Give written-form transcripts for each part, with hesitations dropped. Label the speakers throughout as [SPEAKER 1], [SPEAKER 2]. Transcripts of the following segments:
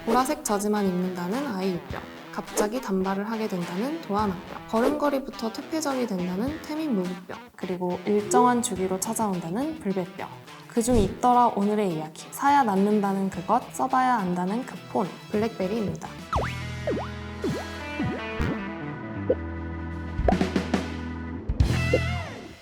[SPEAKER 1] 보라색 저지만 입는다는 아이유병, 갑자기 단발을 하게 된다는 도하나병, 걸음걸이부터 퇴폐적이 된다는 태민무비병, 그리고 일정한 주기로 찾아온다는 불배병. 그중 있더라 오늘의 이야기, 사야 낫는다는 그것, 써봐야 안다는 그 폰, 블랙베리입니다.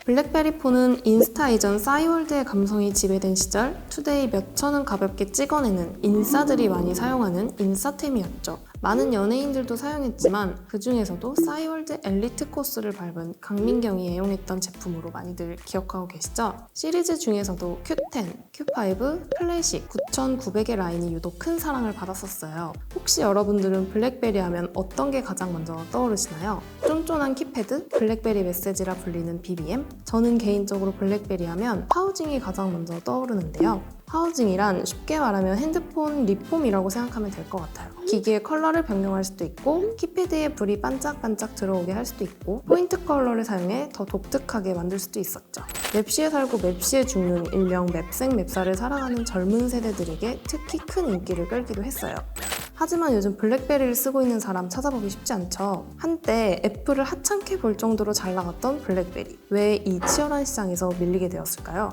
[SPEAKER 1] 블랙베리 폰은 인스타 이전 싸이월드의 감성이 지배된 시절 투데이 몇 천은 가볍게 찍어내는 인싸들이 많이 사용하는 인싸템이었죠. 많은 연예인들도 사용했지만 그 중에서도 싸이월드 엘리트 코스를 밟은 강민경이 애용했던 제품으로 많이들 기억하고 계시죠? 시리즈 중에서도 Q10, Q5, 클래식, 9900의 라인이 유독 큰 사랑을 받았었어요. 혹시 여러분들은 블랙베리 하면 어떤 게 가장 먼저 떠오르시나요? 쫀쫀한 키패드, 블랙베리 메시지라 불리는 BBM? 저는 개인적으로 블랙베리 하면 하우징이 가장 먼저 떠오르는데요. 하우징이란 쉽게 말하면 핸드폰 리폼이라고 생각하면 될 것 같아요. 기기의 컬러를 변경할 수도 있고 키패드에 불이 반짝반짝 들어오게 할 수도 있고 포인트 컬러를 사용해 더 독특하게 만들 수도 있었죠. 맵시에 살고 맵시에 죽는 일명 맵생 맵사를 살아가는 젊은 세대들에게 특히 큰 인기를 끌기도 했어요. 하지만 요즘 블랙베리를 쓰고 있는 사람 찾아보기 쉽지 않죠. 한때 애플을 하찮게 볼 정도로 잘 나갔던 블랙베리. 왜 이 치열한 시장에서 밀리게 되었을까요?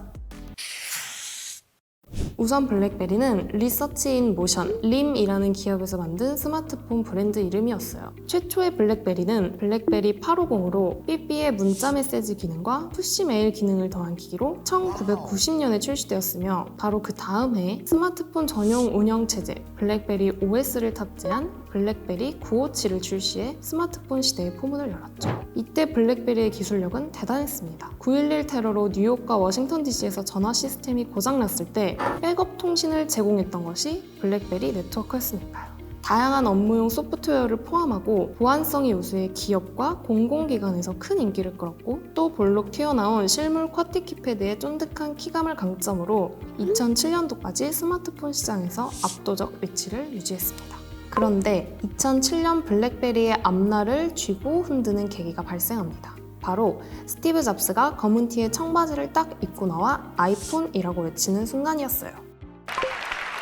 [SPEAKER 1] 우선 블랙베리는 리서치 인 모션, 림이라는 기업에서 만든 스마트폰 브랜드 이름이었어요. 최초의 블랙베리는 블랙베리 850으로 삐삐의 문자 메시지 기능과 푸시 메일 기능을 더한 기기로 1990년에 출시되었으며 바로 그 다음 해에 스마트폰 전용 운영체제 블랙베리 OS를 탑재한 블랙베리 957을 출시해 스마트폰 시대의 포문을 열었죠. 이때 블랙베리의 기술력은 대단했습니다. 9.11 테러로 뉴욕과 워싱턴 DC에서 전화 시스템이 고장났을 때 백업 통신을 제공했던 것이 블랙베리 네트워크였으니까요. 다양한 업무용 소프트웨어를 포함하고 보안성이 우수해 기업과 공공기관에서 큰 인기를 끌었고 또 볼록 튀어나온 실물 쿼티 키패드의 쫀득한 키감을 강점으로 2007년도까지 스마트폰 시장에서 압도적 위치를 유지했습니다. 그런데 2007년 블랙베리의 앞날을 쥐고 흔드는 계기가 발생합니다. 바로 스티브 잡스가 검은 티에 청바지를 딱 입고 나와 아이폰이라고 외치는 순간이었어요.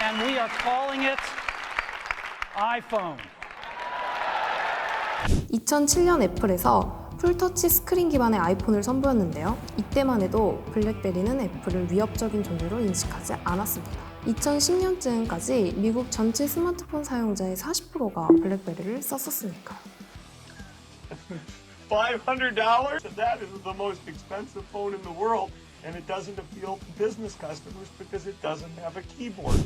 [SPEAKER 2] And we are calling it iPhone.
[SPEAKER 1] 2007년 애플에서 풀터치 스크린 기반의 아이폰을 선보였는데요. 이때만 해도 블랙베리는 애플을 위협적인 존재로 인식하지 않았습니다. 2010년쯤까지 미국 전체 스마트폰 사용자의 40%가 블랙베리를 썼었으니까요.
[SPEAKER 3] $500? That is the most expensive phone in the world, and it doesn't appeal to business customers because it doesn't have a keyboard.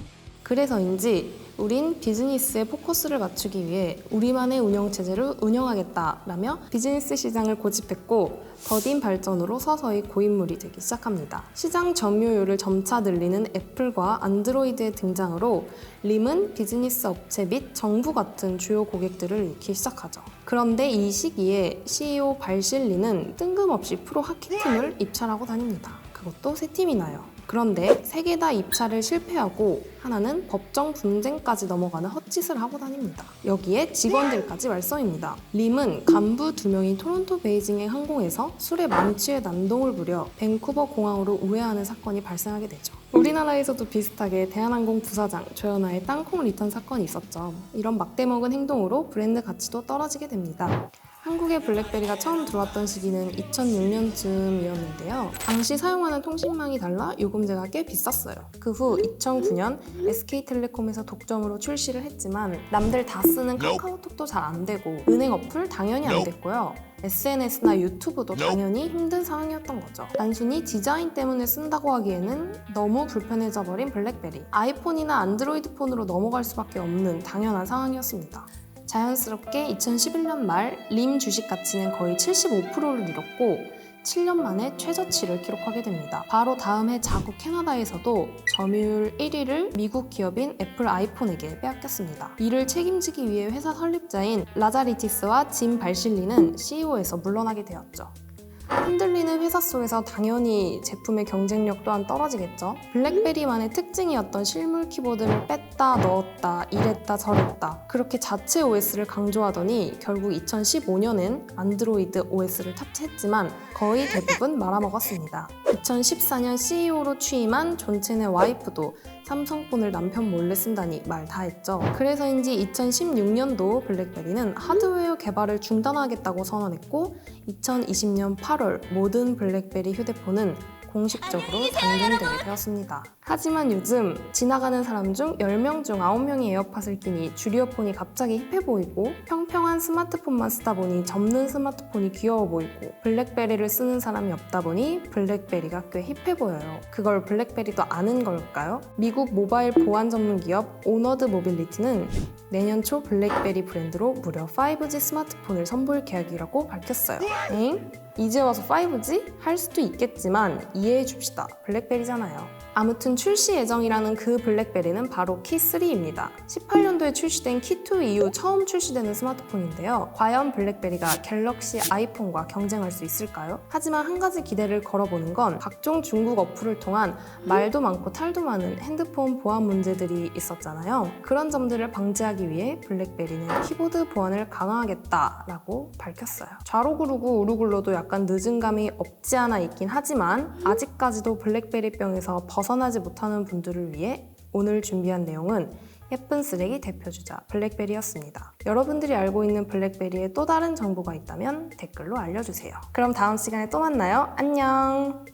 [SPEAKER 1] 그래서인지 우린 비즈니스에 포커스를 맞추기 위해 우리만의 운영체제를 운영하겠다라며 비즈니스 시장을 고집했고 더딘 발전으로 서서히 고인물이 되기 시작합니다. 시장 점유율을 점차 늘리는 애플과 안드로이드의 등장으로 림은 비즈니스 업체 및 정부 같은 주요 고객들을 잃기 시작하죠. 그런데 이 시기에 CEO 발실리는 뜬금없이 프로 하키팀을 입찰하고 다닙니다. 그것도 세 팀이나요. 그런데 세 개 다 입찰을 실패하고 하나는 법정 분쟁까지 넘어가는 헛짓을 하고 다닙니다. 여기에 직원들까지 말썽입니다. 림은 간부 2명이 토론토 베이징의 항공에서 술에 만취해 난동을 부려 밴쿠버 공항으로 우회하는 사건이 발생하게 되죠. 우리나라에서도 비슷하게 대한항공 부사장 조연아의 땅콩 리턴 사건이 있었죠. 이런 막대먹은 행동으로 브랜드 가치도 떨어지게 됩니다. 한국에 블랙베리가 처음 들어왔던 시기는 2006년쯤이었는데요. 당시 사용하는 통신망이 달라 요금제가 꽤 비쌌어요. 그 후 2009년 SK텔레콤에서 독점으로 출시를 했지만 남들 다 쓰는 카카오톡도 잘 안 되고 은행 어플 당연히 안 됐고요. SNS나 유튜브도 당연히 힘든 상황이었던 거죠. 단순히 디자인 때문에 쓴다고 하기에는 너무 불편해져 버린 블랙베리. 아이폰이나 안드로이드 폰으로 넘어갈 수밖에 없는 당연한 상황이었습니다. 자연스럽게 2011년 말 림 주식 가치는 거의 75%를 잃었고 7년 만에 최저치를 기록하게 됩니다. 바로 다음 해 자국 캐나다에서도 점유율 1위를 미국 기업인 애플 아이폰에게 빼앗겼습니다. 이를 책임지기 위해 회사 설립자인 라자리티스와 짐 발실리는 CEO에서 물러나게 되었죠. 흔들리는 회사 속에서 당연히 제품의 경쟁력 또한 떨어지겠죠. 블랙베리만의 특징이었던 실물 키보드를 뺐다 넣었다 이랬다 저랬다 그렇게 자체 OS를 강조하더니 결국 2015년엔 안드로이드 OS를 탑재했지만 거의 대부분 말아먹었습니다. 2014년 CEO로 취임한 존 첸의 와이프도 삼성폰을 남편 몰래 쓴다니 말 다 했죠. 그래서인지 2016년도 블랙베리는 하드웨어 개발을 중단하겠다고 선언했고 2020년 8월 모든 블랙베리 휴대폰은 공식적으로 단종되게 되었습니다. 하지만 요즘 지나가는 사람 중 10명 중 9명이 에어팟을 끼니 줄이어폰이 갑자기 힙해 보이고 평평한 스마트폰만 쓰다 보니 접는 스마트폰이 귀여워 보이고 블랙베리를 쓰는 사람이 없다 보니 블랙베리가 꽤 힙해 보여요. 그걸 블랙베리도 아는 걸까요? 미국 모바일 보안 전문 기업 오너드 모빌리티는 내년 초 블랙베리 브랜드로 무려 5G 스마트폰을 선보일 계획이라고 밝혔어요. 엥? 이제 와서 5G? 할 수도 있겠지만 이해해 줍시다. 블랙베리잖아요. 아무튼 출시 예정이라는 그 블랙베리는 바로 키3입니다. 18년도에 출시된 키2 이후 처음 출시되는 스마트폰인데요. 과연 블랙베리가 갤럭시 아이폰과 경쟁할 수 있을까요? 하지만 한 가지 기대를 걸어보는 건 각종 중국 어플을 통한 말도 많고 탈도 많은 핸드폰 보안 문제들이 있었잖아요. 그런 점들을 방지하기 위해 블랙베리는 키보드 보안을 강화하겠다라고 밝혔어요. 좌로 구르고 우로 굴러도 약간 늦은 감이 없지 않아 있긴 하지만 아직까지도 블랙베리병에서 벗어나지 못하는 분들을 위해 오늘 준비한 내용은 예쁜 쓰레기 대표주자 블랙베리였습니다. 여러분들이 알고 있는 블랙베리의 또 다른 정보가 있다면 댓글로 알려주세요. 그럼 다음 시간에 또 만나요. 안녕!